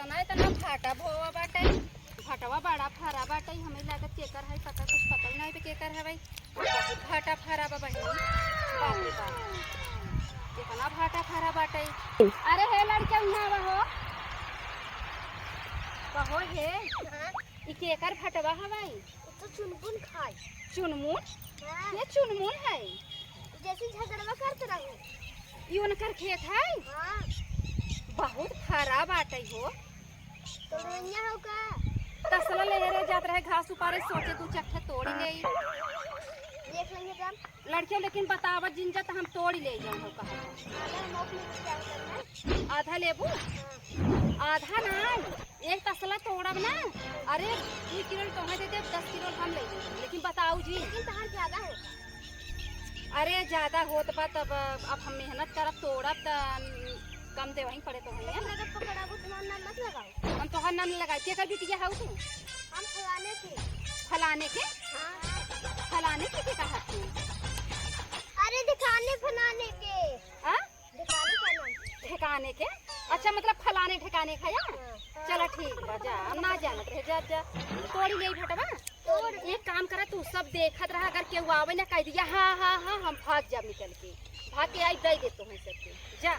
तना इतना फाटा भोवा बाटे फटवा बड़ा फरा बाटे हमें लागत केकर है पता कुछ पता ही नहीं पे केकर है भाई बहुत फाटा फरा बा बहनी बाप रे बाप कितना फाटा फरा बाटे। अरे हे लड़का यहाँ हो कहो हे ई केकर फटवा है भाई तो चुनमुन खाई चुनमुन ये चुनमुन है जैसे झगड़वा करते रहो ये उनकर खेत है हां बहुत खराब बाटे हो तो रंगिया हो का तसला ले रे जात रहे घास उपारे सोचे तू चट्टे तोड़ी ले देख लेंगे हम लड़कियों लेकिन बतावा जिंजा तो हम तोड़ी ले जाऊं हो कहा हम अपने क्या करना आधा लेबू आधा ना एक तसला तोड़ब ना अरे 2 किलो तोहे दे दे 10 किलो हम ले लेंगे लेकिन बताऊ जी लेकिन तहां ज्यादा है अरे ज्यादा होत बा तब अब हम मेहनत करब तोड़ब त कम दे वहीं पड़े तो भैया अगर पकड़ाबो तुम्हारा नाम मत लगाओ हम तो हर नाम लगाए के कर बिटिया हाउ तू हम फलाने के हां फलाने के कहा तू अरे दिखाने फलाने के हां दिखाने फलाने ठिकाने के अच्छा मतलब फलाने ठिकाने खाया चला ठीक बा जा हम ना जानत रहे जा जा तोड़ी ले भटवा तोड़ एक काम करा तू सब देखत रहा अगर केहू आवे ना कह दिया हां हां हां हम भाग जा निकल के भाग के आई दे दे तो है सबके जा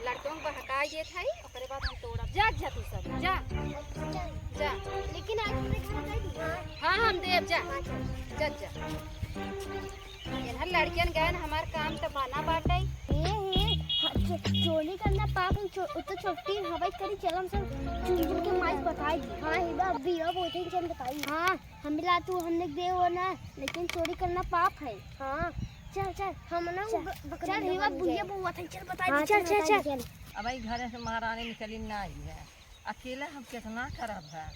लड़कों को बहका ये था ओकरे बाद हम तोड़ब जा जा तू सब जा जा लेकिन आज मेरे घर गई थी हां हम देव जा जा जा इधर लड़कियन गए ना हमार काम तो बना बाटे चोरी करना पाप तो छोटी हवाई करी चलम सब चुनचुन के माइक बताई हां हिबा बिया बोलते चल बताई हां हम मिला तू हमने दे वो ना लेकिन चोरी करना पाप है हां चल चल हम ना चल हिबा बुढ़िया बुआ था चल बता चल चल चल अब भाई घर से महारानी निकली ना आई है अकेला हम कितना खराब है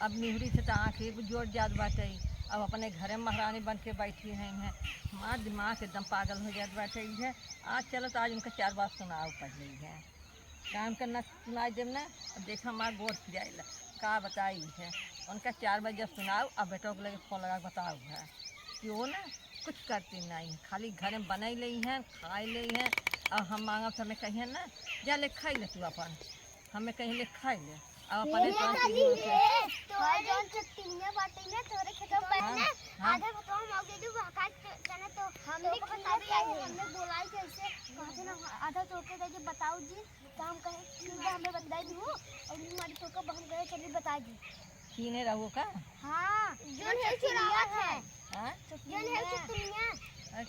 अब निहरी से तो आँखें जोड़ जात बाटे अब अपने घरे महारानी बन के बैठी हैं हमारा दिमाग एकदम पागल हो जात बाटे है आज चलो तो आज उनका 4 बात सुनाओ पड़ रही है काम करना सुनाई देव ना अब देखा हमारा गोड़ जाए का बताई है उनका 4 बजे सुनाओ अब बेटों को लगे फोन लगा बताओ है कि वो ना कुछ करती नहीं खाली घर में बनाई ली हैं खाई ली हैं और हम मांगब तो हमें कहिए ना जा ले खाई ले तू अपन हमें कहीं ले खाई ले अब अपने तो जोन चट्टियां बाटे ना तोरे खेतों पर ना आधा बताओ मौके दो हकात जाना तो हमने बताई हमने बोलाई कैसे कहां से ना आधा तोके दे बताओ जी काम कहे सीधा हमें बताई दी हो और हमारी तो का बहन गए चलिए बता दी कीने रहो का हां जोन है चुरावत है हां जोन है चट्टियां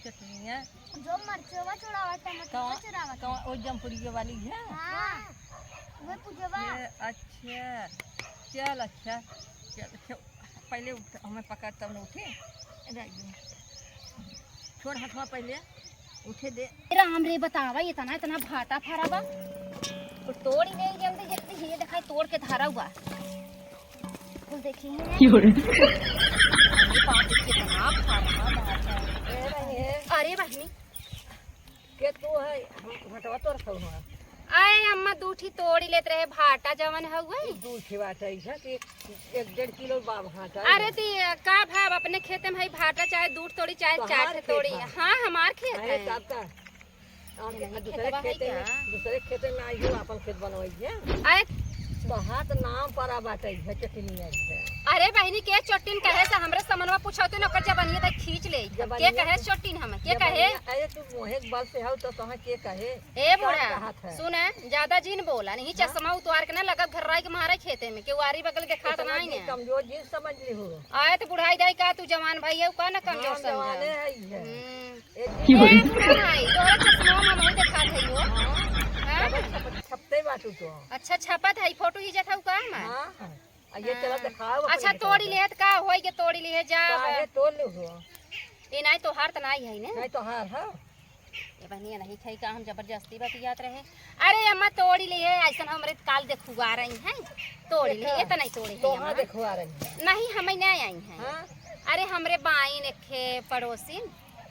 चटनियाँ जो मरचवा चुरावत टमाटर चुरावत कौन वो जमपुरिया वाली है हां वो पूजवा अच्छा चल अच्छा चल पहले हमें पकड़ तब न उठे छोड़ हाथवा पहले उठे दे राम रे बतावा इतना इतना भाटा फरा बा तो तोड़ी ले जल्दी जल्दी ये दिखाई तोड़ के धारा हुआ कुछ देखिए अरे बहनी के तू है हटवा तो रखो है आए अम्मा दूठी तोड़ी लेते रहे भाटा जवन हुए दूध खिवाता है कि 1-1.5 किलो बाब भाटा अरे ती का भाव अपने खेत में भाई भाटा चाहे दूध तोड़ी चाहे चाट तोड़ी हाँ हमार खेत है आपका दूसरे खेत में आई हो अपन खेत बनवाई आए बहुत नाम पर बाटे है चटनिया है अरे बहनी के चोटिन कहे से हमरे समनवा पूछौते न ओकर जबनिया त खींच ले के कहे चोटिन हम के कहे अरे तू मोहे बल से हो तो तोह के कहे ए बूढ़ा सुन ज्यादा जीन बोला नहीं चश्मा उतार के ना लगत घर्राई के मारे खेते में के वारी बगल के खात नहीं ने कमजोर जी समझ ली हो आए तो बुढ़ाई दाई का तू जवान भाई है का ना कमजोर जवान है ए बूढ़ा भाई तोरा चश्मा में नहीं देखा थे वो छपते बाटू तो अच्छा छपत है फोटो ही जथा का मैं हां ये चला दिखाओ अच्छा तोड़ी लेत का होई के तोड़ी लिए जा काहे तोड़ ले हो ए नहीं तो हार त नहीं है ने नहीं तो हार है ये बनिया नहीं खाई का हम जबरदस्ती बतियात रहे अरे अम्मा तोड़ी लिए ऐसा हमरे काल देखुआ रही हैं तोड़ी लिए ए त नहीं तोड़ी तो है हां देखुआ रही नहीं हम नहीं आई हैं हां अरे हमरे बाइन खे पड़ोसिन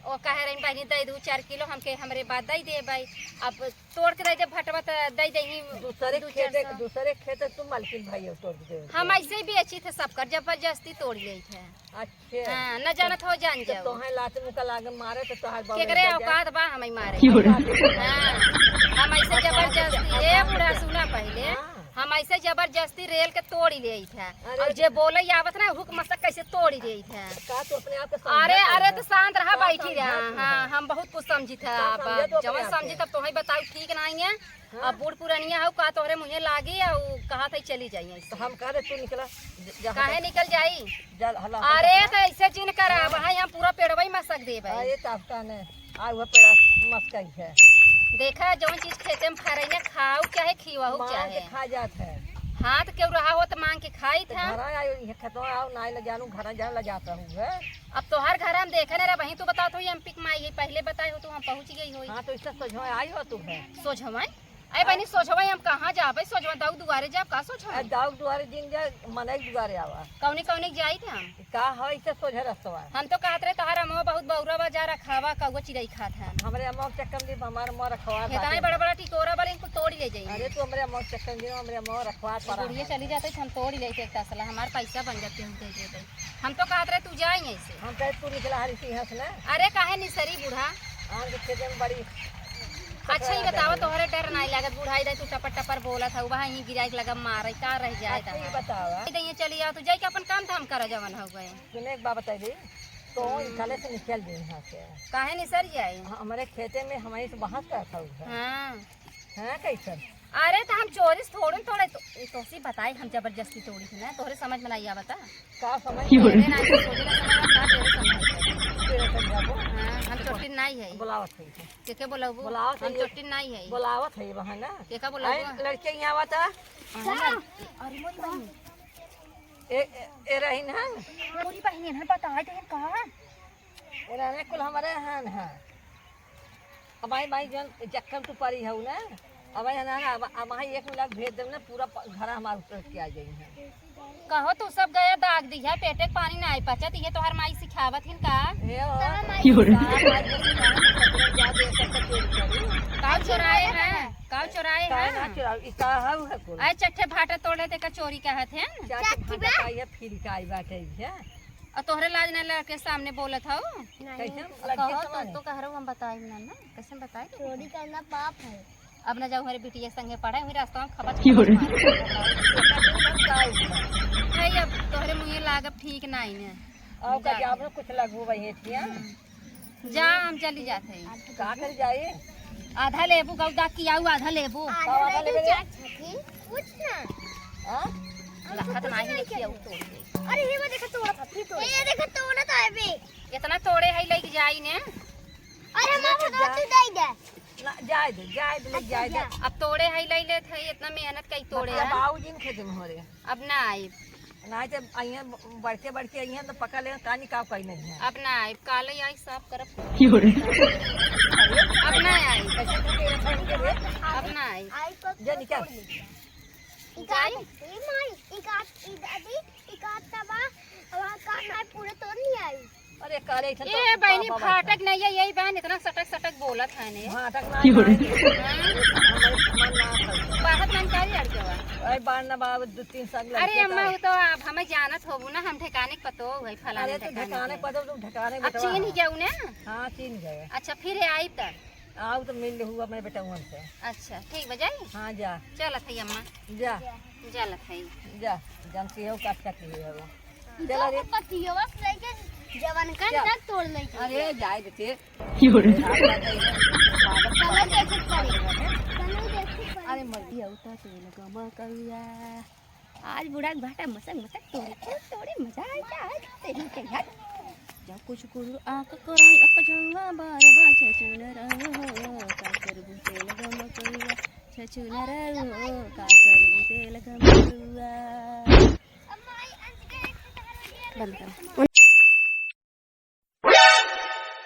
ओ कहे रही बहनी दे 2-4 किलो हमके हमरे बाद दे दे भाई अब तोड़ के दे जब भटवा त दे दे ही दूसरे खेत तुम मालकिन भाई हो तोड़ दे हम ऐसे ही बेची थे सब कर जबरदस्ती तोड़ गई थे अच्छा हां न जानत हो जान जाओ तो है लात मुका लागे मारे तो तोहार के करे औकात बा हमें मारे हां हम ऐसे जबरदस्ती ए बूढ़ा सुना पहले हम ऐसे जबरदस्ती रेल के तोड़ी ले थे अरे और जे बोले आवत ना हुक मसक कैसे तोड़ी ले थे। का तो अपने आप के अरे समझा अरे कर तो शांत रहा का बैठी रहा। समझा हाँ हम बहुत कुछ समझी था। समझे तो जब अपने आप समझी के। तब तो बताऊ ठीक नहीं है। अब बूढ़ पुरानिया हो का तोहरे मुझे लागी और कहा था चली जाइए। तो हम कह रहे तू निकला काहे निकल जाई। जल हला अरे तो ऐसे जिन करा भाई हम पूरा पेड़वा ही मसक दे भाई। ये ताफ्ता ने आ हुआ पेड़ा मस्कई है देखा जौन चीज खेते में फरैया खाऊ चाहे खिवाऊ मार चाहे के खा जात है। हाथ क्यों रहा हो तो मांग के खाई तो था। घर आयो ये खतवा आओ नाई ल जानू घर जा ल जाता हूं है। अब तो हर घर हम देखे ना वहीं तू बता तो हम पिक माई पहले बताए हो तो हम पहुंच गई हो। हां तो इससे सोझो आई हो तू है। सोझवाई अरे बहनी सोझवाई हम कहाँ जाबे सोझवा दाऊ दुआरे जाब का आ सोझवाई दाऊ दुआरे दिन जा मने दुआरे आवा कौनी कौनी जाई थे हम। का है इससे सोझे रस्तवा हम तो कहत रहे तोहरा मुँह बहुत बौरा बजा रखावा कौगो चिड़ई खात है। हमरे अमोक चक्कर दी हमार मोर रखवा इतना बड़ा बड़ा टिकोरा वाले इनको तोड़ ले जाइए। अरे तू हमरे अमोक चक्कर दी हमरे मोर रखवा पड़ा बुढ़िया चली जाते हम तोड़ ही लेते एक तसला हमारे पैसा बन जाते हम दे देते। हम तो कहत रहे तू जाएंगे ऐसे। हम कहे तू निकला हरी सी हंस ना अरे काहे निसरी बूढ़ा। आन के खेते में बड़ी अच्छा ही बतावा तोहरे डर नहीं लागत बुढ़ाई दे तू टपर टपर बोलत है वहाँ ही गिराई लगा मारे का रह जाए अच्छा ही बतावा दे चली आ तू जाई के अपन काम धाम कर जवन हो गए। तूने एक बात बताई दी तो निकले से निकल दी यहाँ से काहे निसर जाए। हमारे खेते में हमारी से बहस करता हूँ हाँ है कैसन अरे तो हम चोरी से थोड़े थोड़े तो सी बताई हम जबरदस्ती तोड़ी थी ना तोहरे समझ में नहीं आवता। का समझ तेरे ना ऐसे सोचे ना समझ का तेरे समझ। तेरे समझाबो हाँ हम चोटी नहीं है बुलावत है के बोलाबू बुलावत हम है चोटी नहीं है बुलावत है वहाँ ना के आई बोलाबू। लड़के यहाँ आवता अरे मोरी बहनी ए रही ना मोरी बहनी ना बताए थे कहा ए रहने कुल हमारे यहाँ है अब आई भाई जन चक्कर तू पड़ी है ना अब आई ना अब आई 1 लाख भेज दे ना पूरा घर हमारे उतर के आ जाई है। कहो तू सब गया दाग दी है पेटे के पानी नहीं पचत ये तो हर माई सिखावत हिन का। काव चोराए हैं काव चोराए हैं आए चट्ठे भाटा तोड़े थे का चोरी कहत हैं। फिर का आई बाटे है और तोहरे लाज न लड़के सामने बोलत हो। कैसे कहो तो कह रहा हम बताए ना ना कैसे बताए चोरी करना पाप है। अब न जाओ हमारे बिटिया संगे पढ़े हुई रास्ता में खबर है अब तोहरे मुँह लागब ठीक नहीं ने और का जाब कुछ लगू वही थिया जा हम चली जाते हैं। का कर जाए आधा लेबू गौ दा किया आधा लेबू आधा ले ले कुछ ना। हां लखत नहीं लिखिया तोड़ दे। अरे ये देखो तोड़ा था फिर तोड़ ये देखो तोड़ा था बे इतना तोड़े है लेके जाई ने। अरे मां को तू दे दे ना जाए दे ले जाए दे अब तोड़े है ले ले थे इतना मेहनत कई तोड़े है बाबूजी ने खेते में हो रे अब ना आई ना तो आइए बढ़ते आइए तो पका ले कानी का कहीं नहीं है अब ना आई काले आई साफ करब अब ना आई कैसे करके रखेंगे रे अब ना आई आई को जा निकल इकाई ये माई इकात दादी इकात तबा वहां का मैं पूरे तोड़ नहीं आई। अरे करे थे ये बहनी फाटक नहीं है यही बहन इतना सटक बोलत है ने हां तक ना बाहर जानकारी लड़के बा ओए बार ना बाब 2-3 साल लगे अरे अम्मा वो तो अब हमें जानत होबू ना हम ठिकाने पतो है फलाने अरे तो ठिकाने पता तो ठिकाने अब बेटा चीन ही जाऊ ना। हां चीन गए अच्छा फिर आई तक आओ तो मिल हुआ अपने बेटा से। अच्छा ठीक बजाई हां जा चलत है अम्मा जा चलत है जा जानती हो का क्या की है वो चला रे पतियो बस लेके जवान का ना तोड़ ले। अरे जाए देते कलर कैसे पड़े कलर कैसे पड़े। अरे मर्दी औता तेल गमा करिया आज बुढ़ा भाटा मसक तोड़े मजा आ जाए तेरी के यार जब कुछ गुरु आंख कराई अक जंगा बार बार छचुन रहो का करबू तेल गमा करिया छचुन रहो का करबू तेल गमा करिया बंद कर।